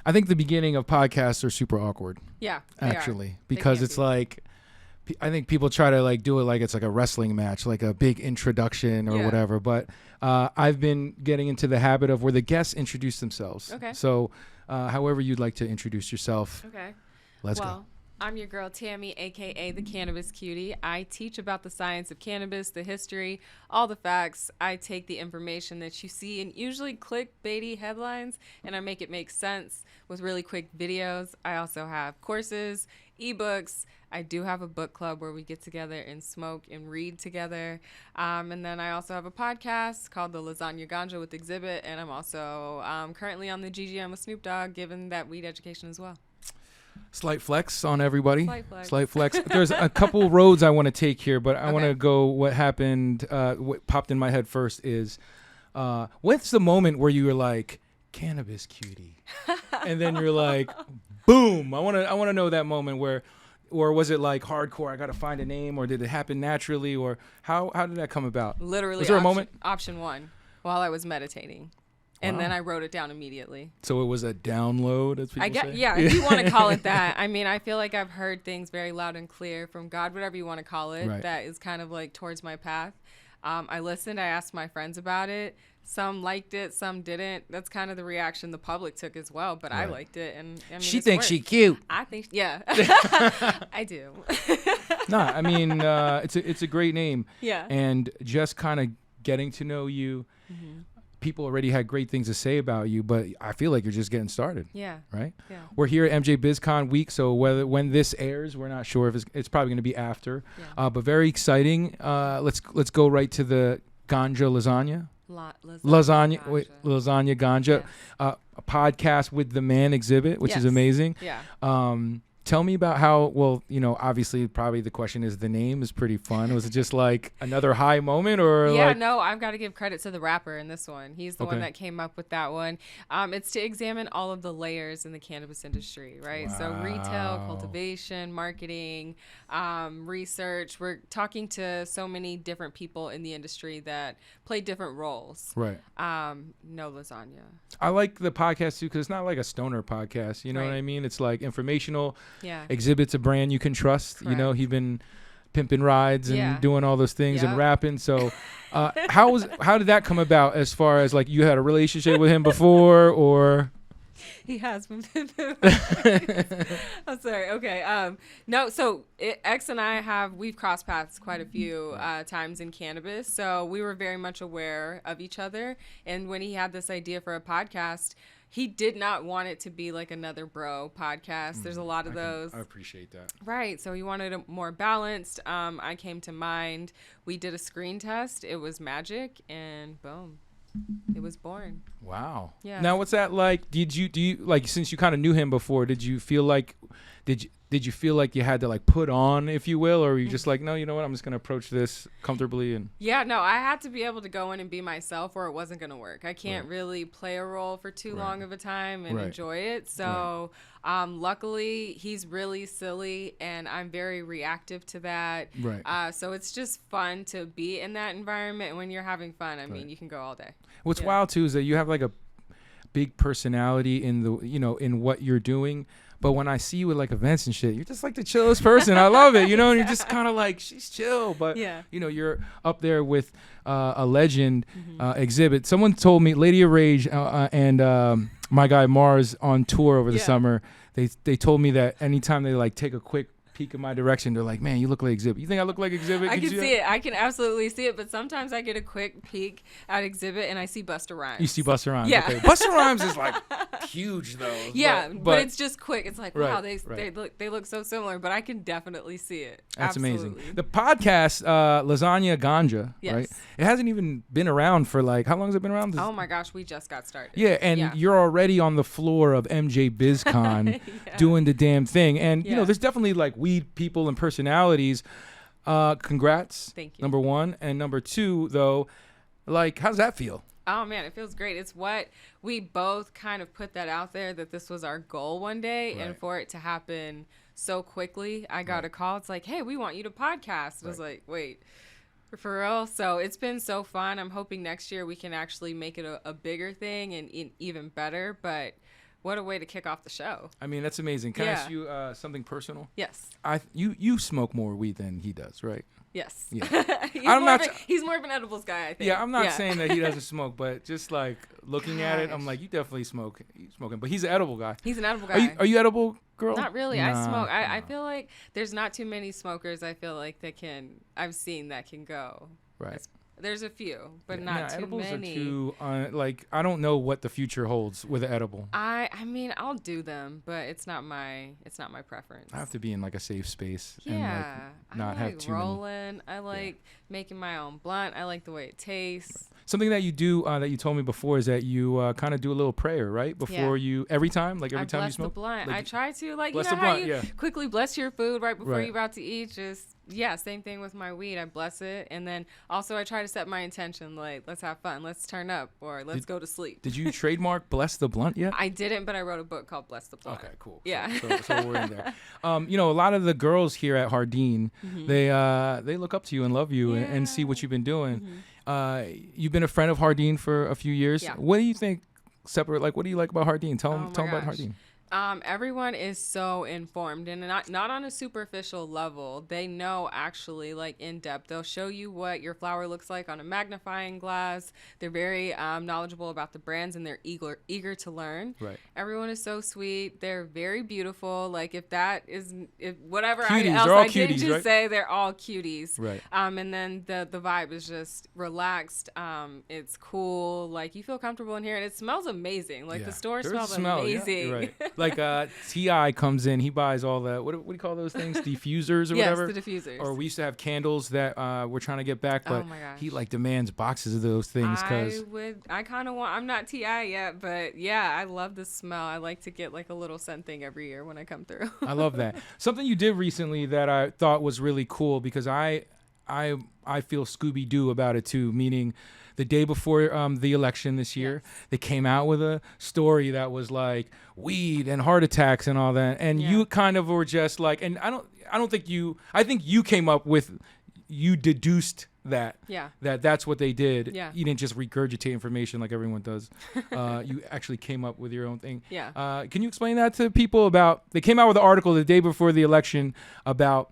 I think the beginning of podcasts are super awkward. Yeah, actually, because it's like, I think people try to like do it like it's like a wrestling match, like a big introduction or whatever. But I've been getting into the habit of where the guests introduce themselves. Okay. So however you'd like to introduce yourself. Okay. Let's go. I'm your girl, Tammy, a.k.a. the Cannabis Cutie. I teach about the science of cannabis, the history, all the facts. I take the information that you see in usually clickbaity headlines, and I make it make sense with really quick videos. I also have courses, ebooks. I do have a book club where we get together and smoke and read together. And then I also have a podcast called The Lasagna Ganja with Exhibit, and I'm also currently on the GGM with Snoop Dogg, giving that weed education as well. Slight flex on everybody. Slight flex. There's a couple roads I want to take here, but I want to go what happened, what popped in my head first is, what's the moment where you were like, Cannabis Cutie? And then you're like, boom. I want to know that moment where, or was it like hardcore, I got to find a name, or did it happen naturally, or how did that come about? Literally, was there a moment? Option one, while I was meditating. And then I wrote it down immediately. So it was a download, as people say? Yeah, if you want to call it that. I mean, I feel like I've heard things very loud and clear from God, whatever you want to call it, that is kind of like towards my path. I listened. I asked my friends about it. Some liked it, some didn't. That's kind of the reaction the public took as well, but I liked it. And I mean, she thinks she cute. I think, yeah. I do. No, I mean, it's a great name. Yeah. And just kind of getting to know you, people already had great things to say about you, but I feel like you're just getting started. Yeah. Right? Yeah. We're here at MJBIZCon week, so when this airs, we're not sure if it's probably going to be after. Yeah. But very exciting. Let's go right to the ganja lasagna. Lasagna ganja. Yes. A podcast with the man Exhibit, which is amazing. Yeah. Tell me about how, well, obviously probably the question is the name is pretty fun. Was it just like another high moment or no, I've got to give credit to the rapper in this one. He's the one that came up with that one. It's to examine all of the layers in the cannabis industry, right? Wow. So retail, cultivation, marketing, research. We're talking to so many different people in the industry that play different roles. Right. No lasagna. I like the podcast too because it's not like a stoner podcast. You know what I mean? It's like informational. Yeah. Exhibit's a brand you can trust. Correct. He's been pimping rides and doing all those things and rapping. So how did that come about as far as like you had a relationship with him before or? He has been pimping. I'm sorry. Okay. No, so X and I we've crossed paths quite a few times in cannabis. So we were very much aware of each other. And when he had this idea for a podcast, he did not want it to be like another bro podcast. There's a lot of those. I appreciate that. Right. So he wanted it more balanced. I came to mind. We did a screen test. It was magic and boom. It was born. Wow. Yeah. Now, what's that like? Do you like, since you kind of knew him before, did you feel like you had to like put on, if you will, or were you just like, no, you know what, I'm just gonna approach this comfortably and? Yeah, no, I had to be able to go in and be myself, or it wasn't gonna work. I can't really play a role for too long of a time and enjoy it. So, luckily, he's really silly, and I'm very reactive to that. Right. So it's just fun to be in that environment. And when you're having fun, I mean, you can go all day. What's wild too is that you have like a big personality in the in what you're doing. But when I see you at like events and shit, you're just like the chillest person. I love it, and you're just kind of like, she's chill. But, you're up there with a legend Exhibit. Someone told me, Lady of Rage and my guy Mars on tour over the summer, they told me that anytime they like take a quick peek in my direction, they're like, man, you look like Exhibit. You think I look like Exhibit? I can see it. I can absolutely see it. But sometimes I get a quick peek at Exhibit and I see Busta Rhymes. You see Busta Rhymes? Yeah. Okay. Busta Rhymes is like huge though. Yeah, but it's just quick. It's like, wow, they look so similar, but I can definitely see it. That's absolutely amazing. The podcast, Lasagna Ganja, right? It hasn't even been around for like, how long has it been around? Oh my gosh, we just got started. Yeah, and you're already on the floor of MJBIZCon doing the damn thing. And, there's definitely like weed people and personalities. Congrats. Thank you. Number one. And number two, though, like, how does that feel? Oh, man, it feels great. It's what we both kind of put that out there, that this was our goal one day. And for it to happen so quickly, I got a call. It's like, hey, we want you to podcast. I was like, wait, for real? So it's been so fun. I'm hoping next year we can actually make it a bigger thing and even better. But what a way to kick off the show. I mean, that's amazing. Can I ask you something personal? Yes. You smoke more weed than he does, right? Yes. Yeah. He's more of an edibles guy, I think. Yeah, I'm not saying that he doesn't smoke, but just like looking at it, I'm like, you definitely smoking. But he's an edible guy. He's an edible guy. Are you edible, girl? Not really. I smoke. I feel like there's not too many smokers. I feel like I've seen that can go. Right. There's a few, but not too edibles many. Are too, I don't know what the future holds with an edible. I mean, I'll do them, but it's not my preference. I have to be in like a safe space. Yeah, and not I like have too rolling. I like making my own blunt. I like the way it tastes. Right. Something that you do that you told me before is that you kind of do a little prayer, right? Before you, every time you smoke? Bless the blunt. I try to, you know how blunt, you quickly bless your food right before you're about to eat. Same thing with my weed. I bless it. And then also I try to set my intention, like, let's have fun. Let's turn up, or let's go to sleep. Did you trademark Bless the Blunt yet? I didn't, but I wrote a book called Bless the Blunt. Okay, cool. Yeah. So we're in there. A lot of the girls here at Jardín, they look up to you and love you and see what you've been doing. You've been a friend of Jardín for a few years. Yeah. What do you think what do you like about Jardín? Tell them about Jardín. Everyone is so informed, and not on a superficial level. They know actually, like, in depth. They'll show you what your flower looks like on a magnifying glass. They're very knowledgeable about the brands, and they're eager to learn. Right. Everyone is so sweet. They're very beautiful. Like, if whatever cuties, else they're all I didn't cuties, just right? say, they're all cuties. Right. And then the vibe is just relaxed. It's cool. Like, you feel comfortable in here, and it smells amazing. Like, the store smells amazing. Yeah, right. Like T.I. comes in, he buys all the what do you call those things? Diffusers or whatever. Yes, the diffusers. Or we used to have candles that we're trying to get back, but he demands boxes of those things I kind of want. I'm not T.I. yet, but yeah, I love the smell. I like to get like a little scent thing every year when I come through. I love that. Something you did recently that I thought was really cool because I feel Scooby-Doo about it too, meaning the day before the election this year, they came out with a story that was like weed and heart attacks and all that. And you kind of were just like, and I think you came up with, you deduced that that's what they did. Yeah. You didn't just regurgitate information like everyone does. You actually came up with your own thing. Yeah. Can you explain that to people they came out with an article the day before the election about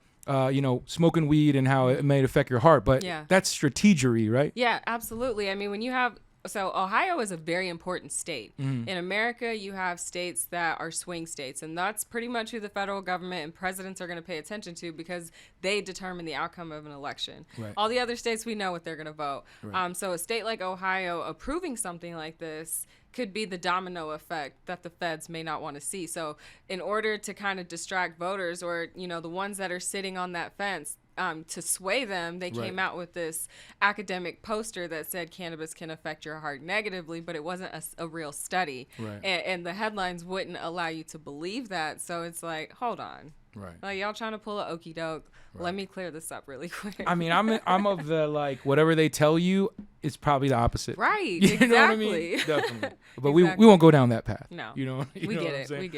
smoking weed and how it may affect your heart, but that's strategery, right? Yeah, absolutely. I mean, when you have, Ohio is a very important state. In America, you have states that are swing states, and that's pretty much who the federal government and presidents are going to pay attention to because they determine the outcome of an election. Right. All the other states, we know what they're going to vote. Right. So a state like Ohio approving something like this could be the domino effect that the feds may not want to see. So in order to kind of distract voters or, the ones that are sitting on that fence, to sway them, they came out with this academic poster that said cannabis can affect your heart negatively, but it wasn't a real study. Right. And the headlines wouldn't allow you to believe that. So it's like, hold on. Right. Like, y'all trying to pull a okey doke. Right. Let me clear this up really quick. I mean, I'm of the whatever they tell you is probably the opposite. Right. You exactly. know what I mean? Definitely. But we won't go down that path. No. We get it. We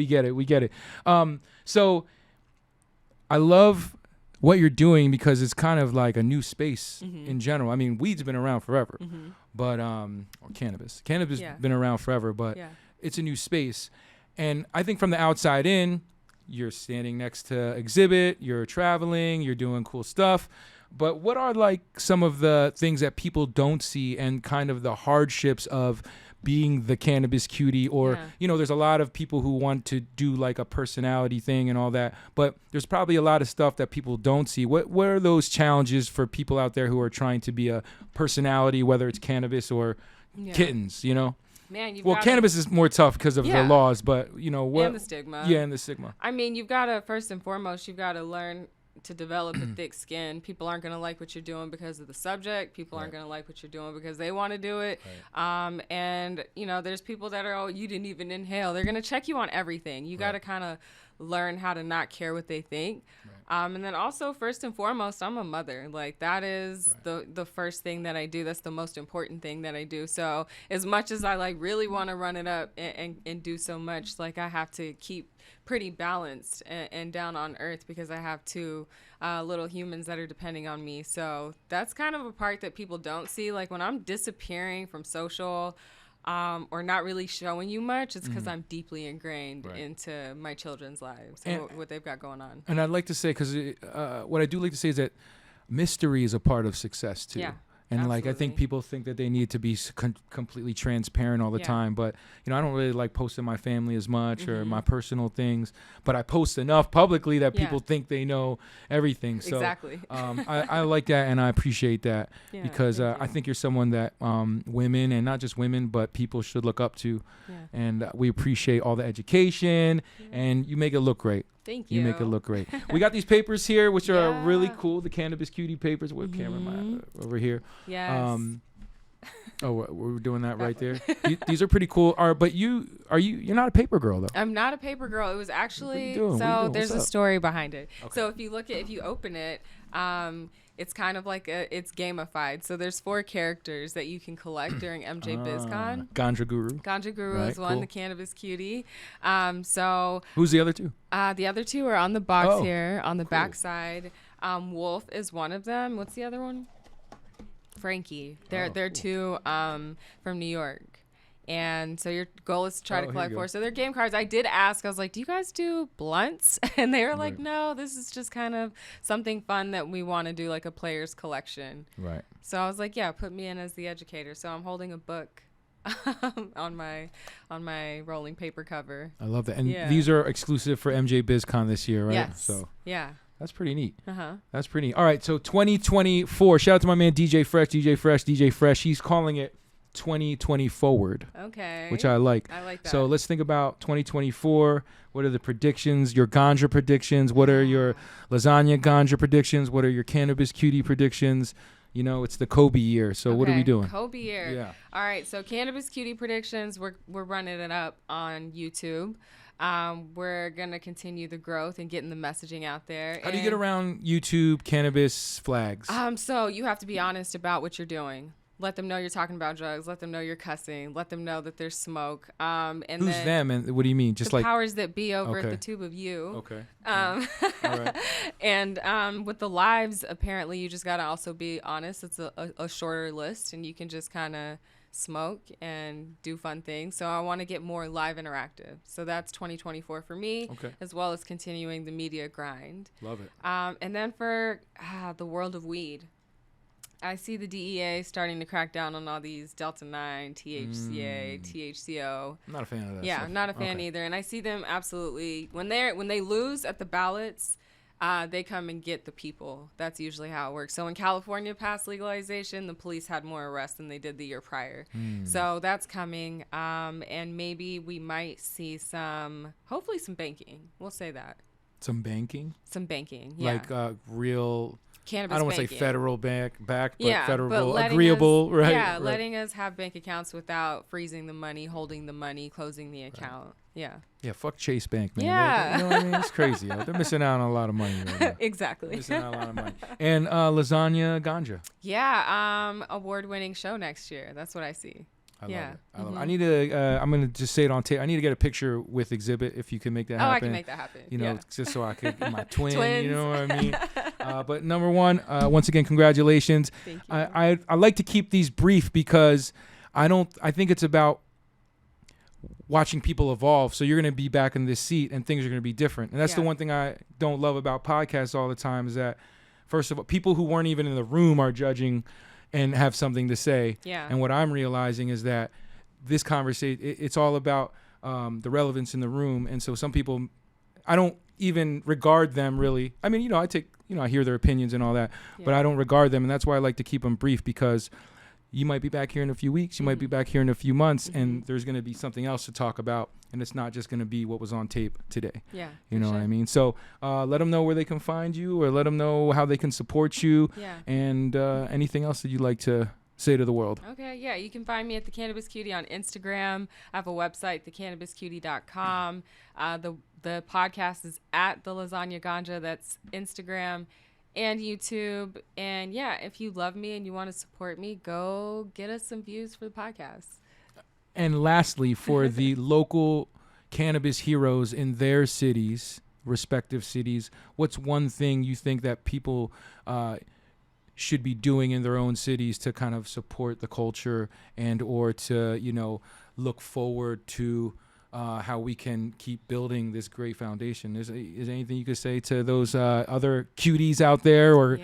get it. We get it. So I love what you're doing because it's kind of like a new space in general. I mean, weed's been around forever, but or cannabis has been around forever, but it's a new space. And I think from the outside in, you're standing next to exhibit, you're traveling, you're doing cool stuff. But what are some of the things that people don't see and kind of the hardships of being the Cannabis Cutie, or there's a lot of people who want to do a personality thing and all that, but there's probably a lot of stuff that people don't see. What are those challenges for people out there who are trying to be a personality, whether it's cannabis or kittens, Man, cannabis is more tough because of the laws, but what? And the stigma. Yeah, and the stigma. I mean, you've got to, first and foremost, you've got to learn to develop a thick skin. People aren't going to like what you're doing because of the subject. People aren't going to like what you're doing because they want to do it. Right. And, there's people that are, you didn't even inhale. They're going to check you on everything. You got to kind of learn how to not care what they think. Right. And then also, first and foremost, I'm a mother. That is the first thing that I do. That's the most important thing that I do. So as much as I really want to run it up and do so much, I have to keep pretty balanced and down on earth because I have two little humans that are depending on me. So that's kind of a part that people don't see. When I'm disappearing from social, or not really showing you much, it's because I'm deeply ingrained Right. into my children's lives and what they've got going on. And I'd like to say, because what I do like to say is that mystery is a part of success too. Yeah. And like, I think Absolutely. people think that they need to be completely transparent all the Yeah. time. But, you know, I don't really like posting my family as much or my personal things. But I post enough publicly that people think they know everything. So Exactly. I like that, and I appreciate that Yeah, because thank I you. think you're someone that women, and not just women, but people should look up to. Yeah. And we appreciate all the education, and you make it look great. Thank you. You make it look great. We got these papers here, which are really Yeah. cool. The Cannabis Cutie papers. What camera am I over here? Yes. We're doing that right there. These are pretty cool. But you're not a paper girl though. I'm not a paper girl. It was actually doing? What are you doing? there's What's a up? story behind it. Okay. So if you open it, it's kind of like it's gamified. So there's 4 characters that you can collect during MJBIZCon. Ganja Guru. Ganja Guru Right, is one, cool. the Cannabis Cutie. So Who's the other two? the other 2 are on the box Oh, here on the cool. back side. Wolf is one of them. What's the other one? Frankie. They're cool. 2 from New York. And so your goal is to try to here collect you go. 4. So they're game cards. I did ask. I was like, "Do you guys do blunts?" And they were like, Right. "No, this is just kind of something fun that we want to do, like a player's collection." Right. So I was like, "Yeah, put me in as the educator." So I'm holding a book on my rolling paper cover. I love that. And Yeah. these are exclusive for MJBIZCon this year, right? Yes. So Yeah. that's pretty neat. Uh-huh. That's pretty neat. All right, so 2024. Shout out to my man DJ Fresh. He's calling it 2020 forward, Okay. which I like. I like that. So let's think about 2024. What are the predictions? Your ganja predictions? What are your lasagna ganja predictions? What are your Cannabis Cutie predictions? You know, it's the Kobe year. So what are we Okay, doing? Kobe year. Yeah. All right. So Cannabis Cutie predictions. We're running it up on YouTube. We're gonna continue the growth and getting the messaging out there. How do you get around YouTube cannabis flags? So you have to be honest about what you're doing. Let them know you're talking about drugs. Let them know you're cussing. Let them know that there's smoke. And Who's then them, and what do you mean? Just the like powers that be over Okay. at the tube of you. okay. All right. And with the lives, apparently you just gotta also be honest. It's a shorter list, and you can just kind of smoke and do fun things. So I want to get more live interactive. So that's 2024 for me, Okay. as well as continuing the media grind. Love it. And then for the world of weed, I see the DEA starting to crack down on all these Delta 9, THCA, THCO. I'm not a fan of that. Yeah, stuff. I'm not a fan Okay. either. And I see them absolutely when they lose at the ballots, they come and get the people. That's usually how it works. So when California passed legalization, the police had more arrests than they did the year prior. So that's coming. And maybe we might see hopefully some banking. We'll say that. Some banking, Some banking. Yeah. like real. Cannabis I don't want to say banking. federal back, but Yeah, federal but letting agreeable, us, right? Yeah, right. letting us have bank accounts without freezing the money, holding the money, closing the account. Yeah. Yeah, fuck Chase Bank, man. Yeah. You know what I mean? It's crazy. Yo. They're missing out on a lot of money right now. Exactly. Missing out on a lot of money. And lasagna ganja. Yeah, award-winning show next year. That's what I see. I Yeah. love it. I love it. I need to. I'm gonna just say it on tape. I need to get a picture with Exhibit if you can make that happen. I can make that happen. You know, Yeah. just so I could my twin. Twins. You know what I mean? But number one, once again, congratulations. Thank you. I like to keep these brief because I think it's about watching people evolve. So you're going to be back in this seat and things are going to be different. And that's the Yeah. one thing I don't love about podcasts all the time is that, first of all, people who weren't even in the room are judging and have something to say. Yeah. And what I'm realizing is that this conversation, it's all about the relevance in the room. And so some people, I don't even regard them really. I mean, you know, I hear their opinions and all that, but Yeah. I don't regard them. And that's why I like to keep them brief, because you might be back here in a few weeks. You might be back here in a few months, and there's going to be something else to talk about. And it's not just going to be what was on tape today. Yeah. You for know sure. what I mean? So let them know where they can find you, or let them know how they can support you, Yeah. and anything else that you'd like to say to the world. Okay, yeah, you can find me at the Cannabis Cutie on Instagram. I have a website, thecannabiscutie.com. The podcast is at the Lasagna Ganja. That's Instagram and YouTube. And yeah, if you love me and you want to support me, go get us some views for the podcast. And lastly, for the local cannabis heroes in their cities, respective cities, what's one thing you think that people should be doing in their own cities to kind of support the culture and or to, you know, look forward to how we can keep building this great foundation. Is there anything you could say to those other cuties out there or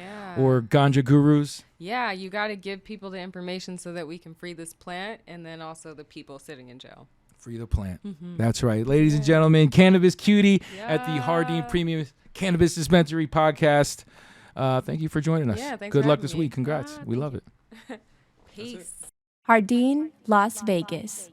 ganja gurus? Yeah, you got to give people the information so that we can free this plant, and then also the people sitting in jail. Free the plant. That's right. Ladies and gentlemen, Cannabis Cutie at the Jardín Premium Cannabis Dispensary podcast. Thank you for joining us. Yeah, thanks Good for luck having this me. week. Congrats. We love it. Peace. Jardín, Las Vegas.